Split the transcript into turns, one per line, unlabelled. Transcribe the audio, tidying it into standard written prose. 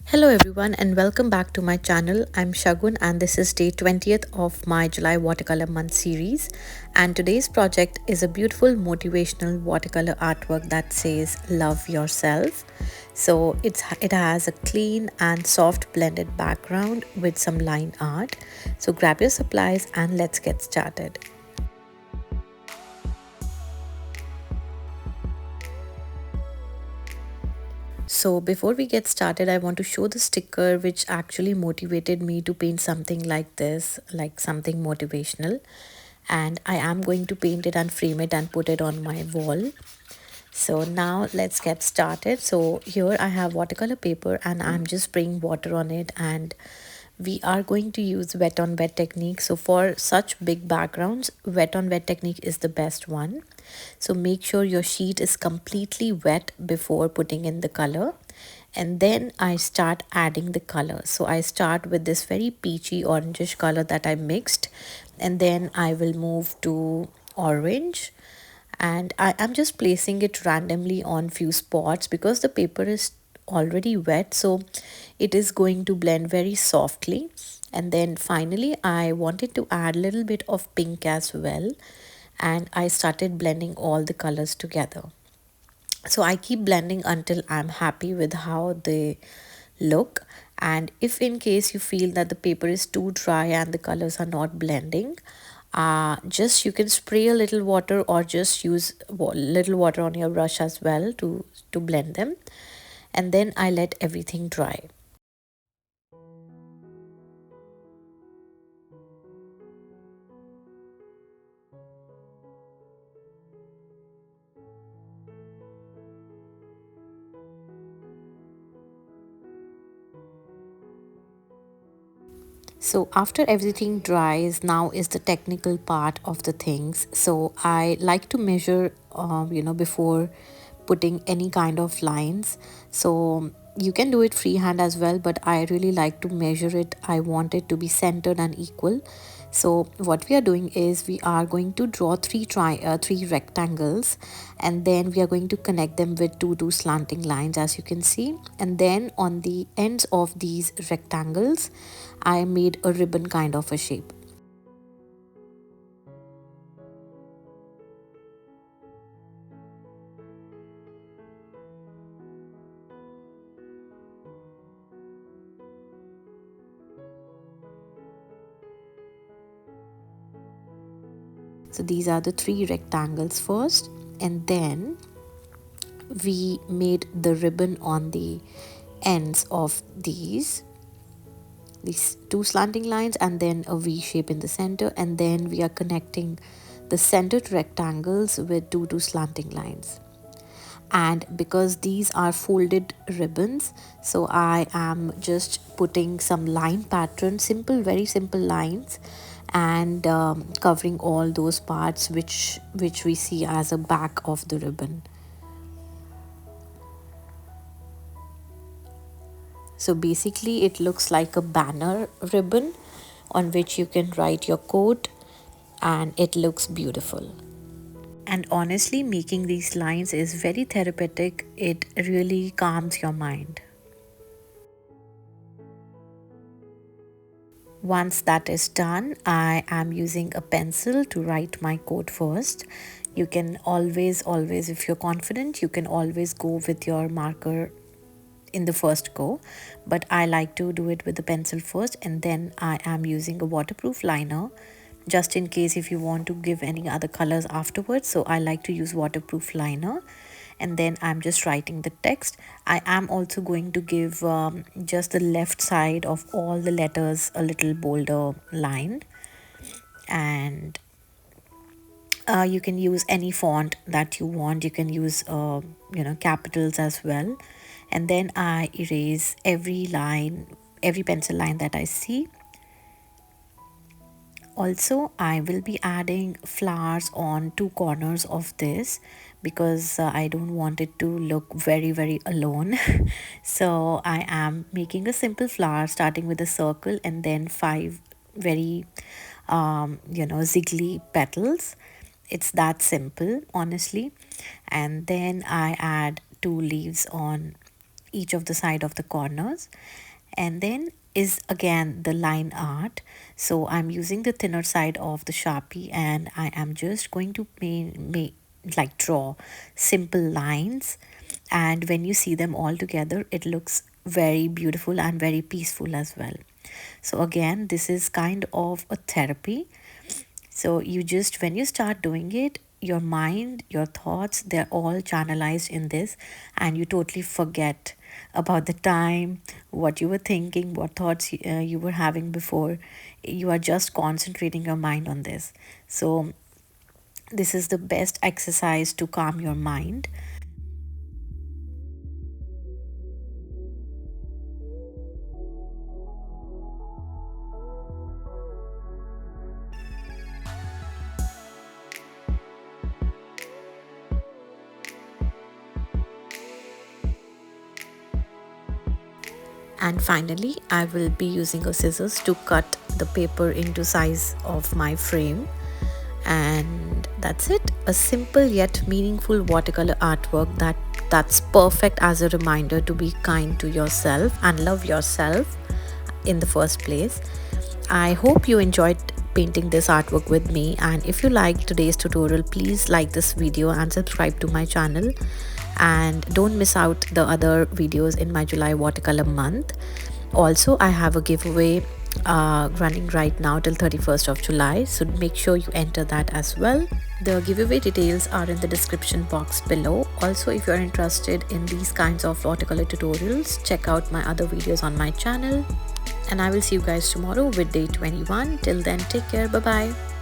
Hello everyone and welcome back to my channel. I'm Shagun and this is day 20th of my July Watercolor Month series, and today's project is a beautiful motivational watercolor artwork that says love yourself. So it has a clean and soft blended background with some line art. So grab your supplies and let's get started. So before we get started, I want to show the sticker which actually motivated me to paint something like this, like something motivational. And I am going to paint it and frame it and put it on my wall. So now let's get started. So here I have watercolor paper and I'm just spraying water on it, and we are going to use wet on wet technique. So for such big backgrounds, wet on wet technique is the best one. So make sure your sheet is completely wet before putting in the color, and then I start adding the color. So I start with this very peachy orangish color that I mixed, and then I will move to orange, and I am just placing it randomly on few spots because the paper is already wet, so it is going to blend very softly. And then finally I wanted to add a little bit of pink as well, and I started blending all the colors together. So I keep blending until I'm happy with how they look. And if in case you feel that the paper is too dry and the colors are not blending, just you can spray a little water or just use little water on your brush as well to blend them. And then I let everything dry. So after everything dries, now is the technical part of the things. So I like to measure, before putting any kind of lines. So you can do it freehand as well, but I really like to measure it. I want it to be centered and equal. So what we are doing is we are going to draw three rectangles, and then we are going to connect them with two slanting lines, as you can see. And then on the ends of these rectangles, I made a ribbon kind of a shape. So these are the three rectangles first, and then we made the ribbon on the ends of these two slanting lines, and then a V shape in the center, and then we are connecting the centered rectangles with two slanting lines. And because these are folded ribbons, so I am just putting some line pattern, simple, very simple lines, and covering all those parts which we see as a back of the ribbon. So basically it looks like a banner ribbon on which you can write your quote, and it looks beautiful. And honestly, making these lines is very therapeutic. It really calms your mind. Once that is done, I am using a pencil to write my quote first. You can always, if you're confident, you can always go with your marker in the first go, but I like to do it with the pencil first, and then I am using a waterproof liner just in case if you want to give any other colors afterwards. So I like to use waterproof liner, and then I'm just writing the text. I am also going to give just the left side of all the letters a little bolder line, and you can use any font that you want. You can use capitals as well. And then I erase every line, every pencil line that I see. Also, I will be adding flowers on two corners of this because I don't want it to look very alone. So I am making a simple flower starting with a circle and then five very ziggly petals. It's that simple, honestly. And then I add two leaves on each of the side of the corners. And then is again the line art. So I'm using the thinner side of the Sharpie and I am just going to draw simple lines, and when you see them all together it looks very beautiful and very peaceful as well. So again, this is kind of a therapy. So you just, when you start doing it, your mind, your thoughts, they're all channelized in this, and you totally forget about the time, what you were thinking, what thoughts you were having before. You are just concentrating your mind on this. So this is the best exercise to calm your mind. And finally, I will be using a scissors to cut the paper into size of my frame. And that's it, a simple yet meaningful watercolor artwork that's perfect as a reminder to be kind to yourself and love yourself in the first place. I hope you enjoyed painting this artwork with me, and if you liked today's tutorial, please like this video and subscribe to my channel, and don't miss out the other videos in my July Watercolor Month. Also, I have a giveaway running right now till 31st of July, so make sure you enter that as well. The giveaway details are in the description box below. Also, if you're interested in these kinds of watercolor tutorials, check out my other videos on my channel, and I will see you guys tomorrow with day 21. Till then, take care. Bye bye.